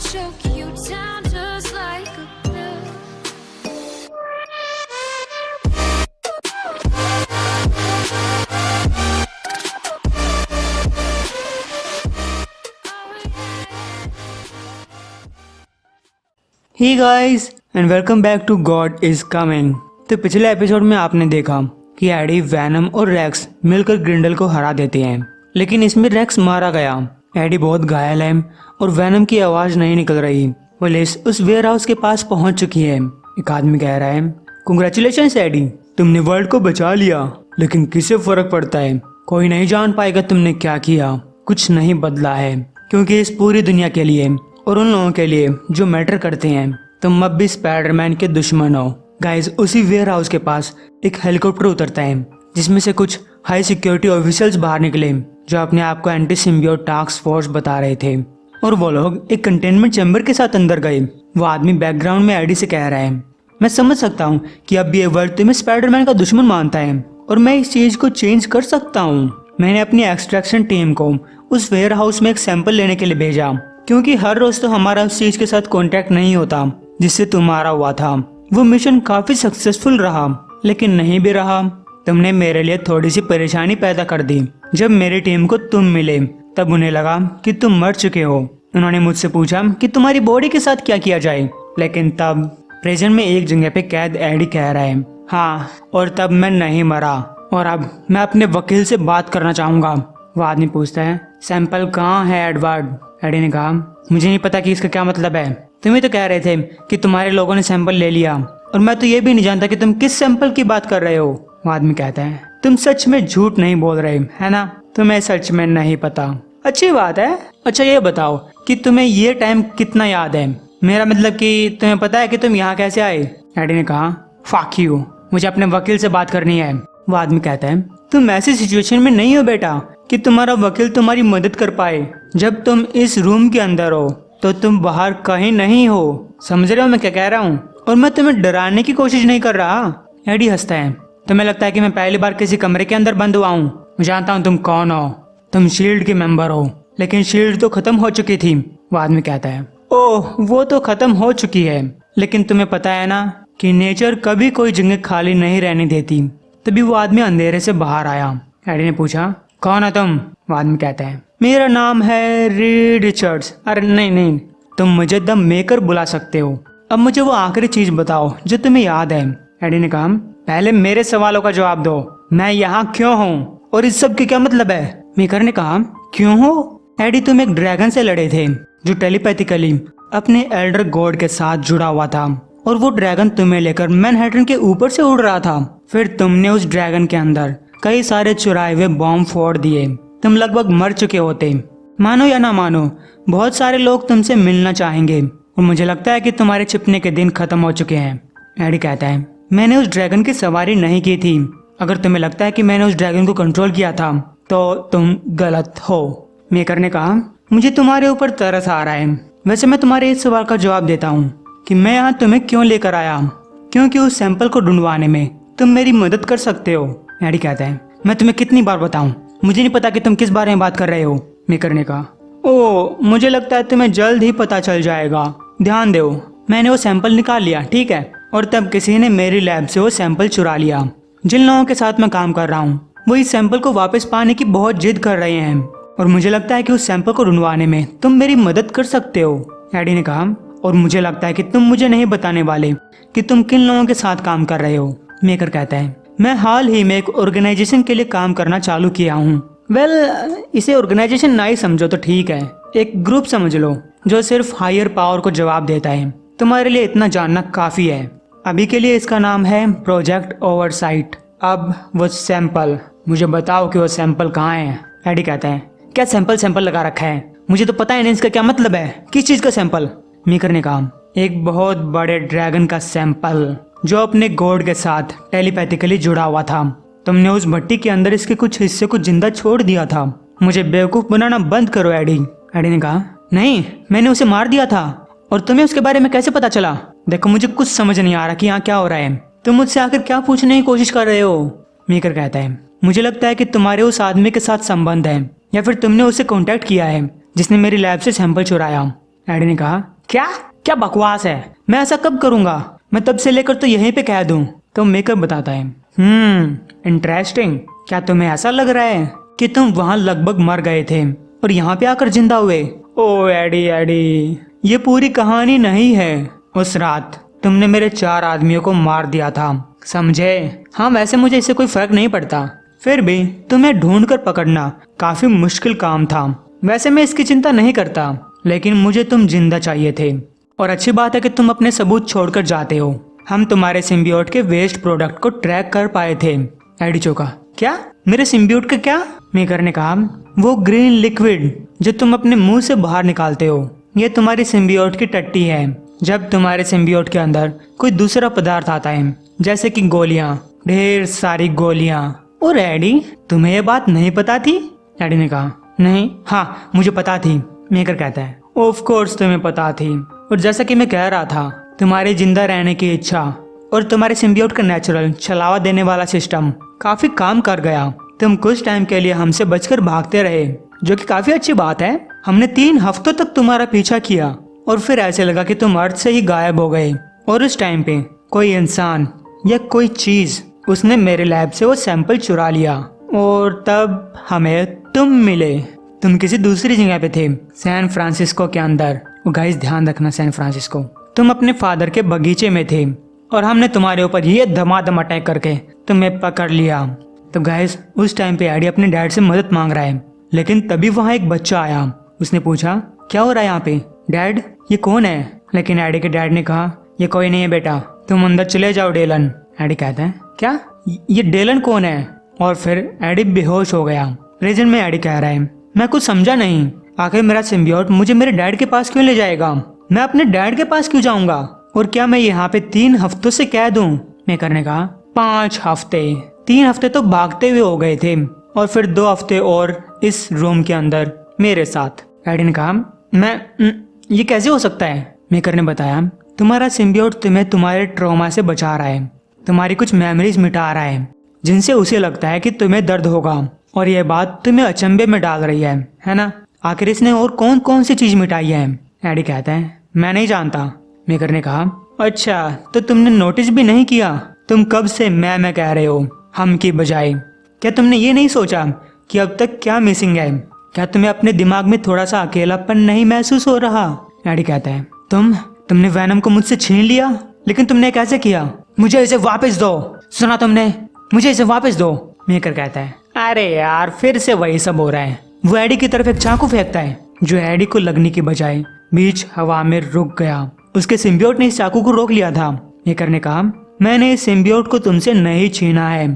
choke you down just like a pill. Hey guys and welcome back to God is coming. तो पिछले episode में आपने देखा कि एडी, वैनम और रेक्स मिलकर ग्रिंडल को हरा देते हैं, लेकिन इसमें रेक्स मारा गया। एडी बहुत घायल है और वैनम की आवाज नहीं निकल रही। पुलिस उस वेयर हाउस के पास पहुंच चुकी है। एक आदमी कह रहा है, कांग्रेचुलेशंस एडी, तुमने वर्ल्ड को बचा लिया, लेकिन किसे फर्क पड़ता है, कोई नहीं जान पाएगा तुमने क्या किया। कुछ नहीं बदला है, क्योंकि इस पूरी दुनिया के लिए और उन लोगों के लिए जो मैटर करते हैं, तुम अब भी स्पाइडरमैन के दुश्मन हो। गाइस, उसी वेयर हाउस के पास एक हेलीकॉप्टर उतरता है, जिसमें से कुछ हाई सिक्योरिटी ऑफिशियल्स बाहर निकले, जो अपने आप को एंटी सिम्बियोट टास्क फोर्स बता रहे थे, और वो लोग एक कंटेनमेंट चैम्बर के साथ अंदर गए। वो आदमी बैकग्राउंड में एडी से कह रहा है, मैं समझ सकता हूँ कि अब ये वर्ल्ड तुम्हें स्पाइडरमैन का दुश्मन मानता है, और मैं इस चीज को चेंज कर सकता हूँ। मैंने अपनी एक्सट्रैक्शन टीम को उस वेयर हाउस में एक सैंपल लेने के लिए भेजा, क्योंकि हर रोज तो हमारा उस चीज के साथ कांटेक्ट नहीं होता जिससे तुम्हारा हुआ था। वो मिशन काफी सक्सेसफुल रहा, लेकिन नहीं भी रहा। तुमने मेरे लिए थोड़ी सी परेशानी पैदा कर दी। जब मेरी टीम को तुम मिले, तब उन्हें लगा कि तुम मर चुके हो। उन्होंने मुझसे पूछा कि तुम्हारी बॉडी के साथ क्या किया जाए, लेकिन तब प्रेजेंट में एक जगह पे कैद एडी कह रहा है, हाँ, और तब मैं नहीं मरा, और अब मैं अपने वकील से बात करना चाहूंगा। वो आदमी पूछता है, सैंपल कहाँ है एडवर्ड? एडी ने कहा, मुझे नहीं पता कि इसका क्या मतलब है। तुम ही तो कह रहे थे कि तुम्हारे लोगों ने सैंपल ले लिया, और मैं तो ये भी नहीं जानता कि तुम किस सैंपल की बात कर रहे हो। वो आदमी कहता है, तुम सच में झूठ नहीं बोल रहे है ना? तुम्हें सच में नहीं पता। अच्छी बात है। अच्छा ये बताओ कि तुम्हें ये टाइम कितना याद है? मेरा मतलब कि तुम्हें पता है कि तुम यहाँ कैसे आए? एडी ने कहा, फक यू, मुझे अपने वकील से बात करनी है। वो आदमी कहता है, तुम ऐसी सिचुएशन में नहीं हो बेटा कि तुम्हारा वकील तुम्हारी मदद कर पाए। जब तुम इस रूम के अंदर हो तो तुम बाहर कहीं नहीं हो। समझ रहे हो मैं क्या कह रहा हूँ? और मैं तुम्हें डराने की कोशिश नहीं कर रहा। एडी हंसता है, तुम्हें लगता है कि मैं पहली बार किसी कमरे के अंदर बंद हुआ हूँ? मैं जानता हूँ तुम कौन हो। तुम शील्ड के मेंबर हो, लेकिन शील्ड तो खत्म हो चुकी थी। वो आदमी कहता है, ओह, वो तो खत्म हो चुकी है, लेकिन तुम्हें पता है ना कि नेचर कभी कोई जगह खाली नहीं रहने देती। तभी वो आदमी अंधेरे से बाहर आया। एडी ने पूछा, कौन है तुम? वो आदमी कहता है, मेरा नाम है रीड रिचर्ड्स। अरे नहीं, तुम मुझे द मेकर बुला सकते हो। अब मुझे वो आखिरी चीज बताओ जो तुम्हें याद है। एडी ने कहा, पहले मेरे सवालों का जवाब दो। मैं यहाँ क्यों हूँ और इस सब के क्या मतलब है? मेकर ने कहा, क्यों हो? एडी, तुम एक ड्रैगन से लड़े थे जो टेलीपैथिकली अपने एल्डर गॉड के साथ जुड़ा हुआ था, और वो ड्रैगन तुम्हें लेकर मैनहट्टन के ऊपर से उड़ रहा था। फिर तुमने उस ड्रैगन के अंदर कई सारे चुराए हुए बॉम्ब फोड़ दिए। तुम लगभग मर चुके होते। मानो या ना मानो, बहुत सारे लोग तुमसे मिलना चाहेंगे, और मुझे लगता है कि तुम्हारे छिपने के दिन खत्म हो चुके हैं। एडी कहता है, मैंने उस ड्रैगन की सवारी नहीं की थी। अगर तुम्हें लगता है कि मैंने उस ड्रैगन को कंट्रोल किया था तो तुम गलत हो। मेकर ने कहा, मुझे तुम्हारे ऊपर तरस आ रहा है। वैसे मैं तुम्हारे इस सवाल का जवाब देता हूँ कि मैं यहाँ तुम्हें क्यों लेकर आया, क्योंकि उस सैंपल को ढूंढवाने में तुम मेरी मदद कर सकते हो। एडी कहता है, मैं तुम्हें कितनी बार बताऊं, मुझे नहीं पता कि तुम किस बारे में बात कर रहे हो। मेकर ने कहा, ओ, मुझे लगता है तुम्हें जल्द ही पता चल जाएगा। ध्यान दो, मैंने वो सैंपल निकाल लिया, ठीक है, और तब किसी ने मेरी लैब से वो सैंपल चुरा लिया। जिन लोगों के साथ मैं काम कर रहा हूँ, वो इस सैंपल को वापस पाने की बहुत जिद कर रहे हैं, और मुझे लगता है कि उस सैंपल को ढूंढवाने में तुम मेरी मदद कर सकते हो। एडी ने कहा, और मुझे लगता है कि तुम मुझे नहीं बताने वाले कि तुम किन लोगों के साथ काम कर रहे हो। मेकर कहता है, मैं हाल ही में एक ऑर्गेनाइजेशन के लिए काम करना चालू किया हूँ। इसे ऑर्गेनाइजेशन ना ही समझो तो ठीक है, एक ग्रुप समझ लो जो सिर्फ हायर पावर को जवाब देता है। तुम्हारे लिए इतना जानना काफी है। अभी के लिए इसका नाम है प्रोजेक्ट ओवरसाइट। अब वो सैंपल, मुझे बताओ कि वो सैंपल कहाँ है? एडी कहता है, क्या सैंपल लगा रखा है? मुझे तो पता है नहीं इसका क्या मतलब है। किस चीज का सैंपल? मेकर ने कहा, एक बहुत बड़े ड्रैगन का सैंपल जो अपने गॉड के साथ टेलीपैथिकली जुड़ा हुआ था। तुमने उस भट्टी के अंदर इसके कुछ हिस्से को जिंदा छोड़ दिया था। मुझे बेवकूफ बनाना बंद करो एडी। एडी ने कहा, नहीं, मैंने उसे मार दिया था। और तुम्हें उसके बारे में कैसे पता चला? देखो, मुझे कुछ समझ नहीं आ रहा कि यहाँ क्या हो रहा है। तुम मुझसे आखिर क्या पूछने की कोशिश कर रहे हो? मेकर कहता है, मुझे लगता है कि तुम्हारे उस आदमी के साथ संबंध है, या फिर तुमने उसे कांटेक्ट किया है जिसने मेरी लैब से सैंपल चुराया। एडी ने कहा, क्या क्या बकवास है, मैं ऐसा कब करूंगा, मैं तब से लेकर तो यहीं पे कह दूं। तो मेकअप बताता है, इंटरेस्टिंग। क्या तुम्हें ऐसा लग रहा है कि तुम वहां लगभग मर गए थे और यहाँ पे आकर जिंदा हुए? ओ एडी एडी, ये पूरी कहानी नहीं है। उस रात तुमने मेरे 4 आदमियों को मार दिया था, समझे? हाँ, वैसे मुझे इससे कोई फर्क नहीं पड़ता, फिर भी तुम्हें ढूंढ कर पकड़ना काफी मुश्किल काम था। वैसे मैं इसकी चिंता नहीं करता, लेकिन मुझे तुम जिंदा चाहिए थे। और अच्छी बात है कि तुम अपने सबूत छोड़कर जाते हो। हम तुम्हारे सिम्बियोट के वेस्ट प्रोडक्ट को ट्रैक कर पाए थे। एडी चौंका, क्या? मेरे सिम्बियोट का क्या? मेकर ने कहा, वो ग्रीन लिक्विड जो तुम अपने मुंह से बाहर निकालते हो, ये तुम्हारी सिम्बियोट की टट्टी है। जब तुम्हारे सिम्बियोट के अंदर कोई दूसरा पदार्थ आता है, जैसे कि गोलियां, ढेर सारी गोलियां। और एडी, तुम्हें ये बात नहीं पता थी? एडी ने कहा, नहीं, हाँ मुझे पता थी। मेकर कहता है, ऑफ कोर्स तुम्हें पता थी। और जैसा कि मैं कह रहा था, तुम्हारे जिंदा रहने की इच्छा और तुम्हारे सिम्बियोट का नेचुरल छलावा देने वाला सिस्टम काफी काम कर गया। तुम कुछ टाइम के लिए हमसे बचकर भागते रहे, जो कि काफी अच्छी बात है। हमने 3 हफ्तों तक तुम्हारा पीछा किया और फिर ऐसे लगा कि तुम अर्थ से ही गायब हो गए। और उस टाइम पे कोई इंसान या कोई चीज, उसने मेरे लैब से वो सैंपल चुरा लिया और तब हमें तुम मिले। तुम किसी दूसरी जगह पे थे, सैन फ्रांसिस्को के अंदर। गाइस ध्यान रखना, सैन फ्रांसिस्को। तुम अपने फादर के बगीचे में थे और हमने तुम्हारे ऊपर ये धमाधम अटैक करके तुम्हें पकड़ लिया। तो गाइस उस टाइम पे एडी अपने डैड से मदद मांग रहा है, लेकिन तभी वहाँ एक बच्चा आया। उसने पूछा, क्या हो रहा है यहाँ पे? डैड, ये कौन है? लेकिन एडी के डैड ने कहा, ये कोई नहीं है बेटा, तुम अंदर चले जाओ डेलन। एडी कहता है, क्या? ये डेलन कौन है? और फिर एडी बेहोश हो गया। रीजन में एडी कह रहा है, मैं कुछ समझा नहीं, आखिर मेरा सिम्बियोट मुझे मेरे डैड के पास क्यों ले जाएगा? मैं अपने डैड के पास क्यों जाऊंगा? और क्या मैं यहाँ पे 3 हफ्तों से कैद हूँ? मेकर ने कहा, 5 हफ्ते। 3 हफ्ते तो भागते हुए हो गए थे और फिर 2 हफ्ते और इस रूम के अंदर मेरे साथ। एडी ने कहा, ये कैसे हो सकता है? मेकर ने बताया, तुम्हारा सिम्बियोट तुम्हें तुम्हारे ट्रॉमा से बचा रहा है, तुम्हारी कुछ मेमोरीज मिटा रहा है, जिनसे उसे लगता है कि तुम्हें दर्द होगा। और यह बात तुम्हें अचंभे में डाल रही है ना? आखिर इसने और कौन कौन सी चीज मिटाई है? एडी कहता है, मैं नहीं जानता। मेकर ने कहा, अच्छा तो तुमने नोटिस भी नहीं किया? तुम कब से मैं कह रहे हो, हम की बजाय? क्या तुमने ये नहीं सोचा कि अब तक क्या मिसिंग है? क्या तुम्हें अपने दिमाग में थोड़ा सा अकेलापन नहीं महसूस हो रहा? एडी कहता है, तुमने वैनम को मुझसे छीन लिया, लेकिन तुमने कैसे किया? मुझे इसे वापस दो। सुना तुमने? मुझे इसे वापस दो। मेकर कहता है, अरे यार फिर से वही सब हो रहा है। वो एडी की तरफ एक चाकू फेंकता है, जो एडी को लगने की बजाय बीच हवा में रुक गया। उसके सिम्बियोट ने इस चाकू को रोक लिया था। मेकर ने कहा, मैंने इस सिम्बियोट को तुमसे नहीं छीना है।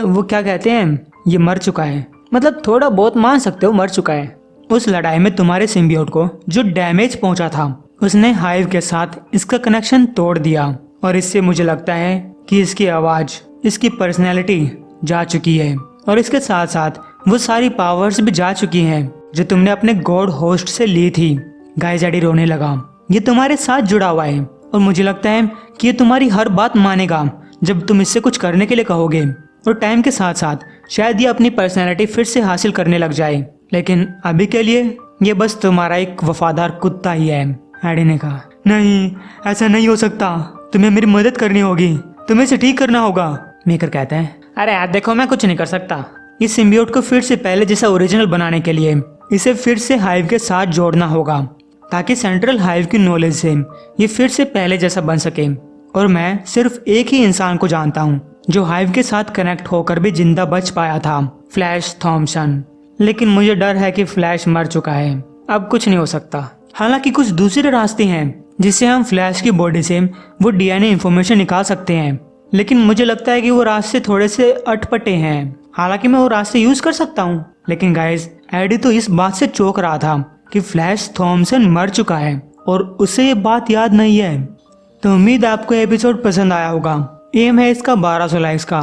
वो क्या कहते हैं, ये मर चुका है, मतलब थोड़ा बहुत मान सकते हो मर चुका है। उस लड़ाई में तुम्हारे सिम्बियोट को जो डैमेज पहुंचा था, उसने हाइव के साथ इसका कनेक्शन तोड़ दिया। और इससे मुझे लगता है कि इसकी आवाज, इसकी पर्सनैलिटी जा चुकी है और इसके साथ साथ वो सारी पावर्स भी जा चुकी हैं जो तुमने अपने गॉड होस्ट से ली थी। गाइस एडी रोने लगा। ये तुम्हारे साथ जुड़ा हुआ है और मुझे लगता है कि ये तुम्हारी हर बात मानेगा जब तुम इससे कुछ करने के लिए कहोगे। और टाइम के साथ साथ शायद ये अपनी पर्सनैलिटी फिर से हासिल करने लग जाए, लेकिन अभी के लिए ये बस तुम्हारा एक वफादार कुत्ता ही है। एडी ने कहा, नहीं ऐसा नहीं हो सकता, तुम्हें मेरी मदद करनी होगी, तुम्हें इसे ठीक करना होगा। मेकर कहता है, अरे यार देखो मैं कुछ नहीं कर सकता। इस सिम्बियोट को फिर से पहले जैसा ओरिजिनल बनाने के लिए इसे फिर से हाइव के साथ जोड़ना होगा, ताकि सेंट्रल हाइव की नॉलेज से ये फिर से पहले जैसा बन सके। और मैं सिर्फ एक ही इंसान को जानता हूँ जो हाइव के साथ कनेक्ट होकर भी जिंदा बच पाया था, फ्लैश थॉमसन। लेकिन मुझे डर है कि फ्लैश मर चुका है, अब कुछ नहीं हो सकता। हालांकि कुछ दूसरे रास्ते हैं जिससे हम फ्लैश की बॉडी से वो डीएनए इंफॉर्मेशन निकाल सकते हैं, लेकिन मुझे लगता है कि वो रास्ते थोड़े से अटपटे हैं। हालांकि मैं वो रास्ते यूज कर सकता हूँ, लेकिन गाइस एडी तो इस बात से चौंक रहा था कि फ्लैश थॉमसन मर चुका है और उसे ये बात याद नहीं है। तो उम्मीद आपको एपिसोड पसंद आया होगा। एम है इसका 1200 लाइक्स का।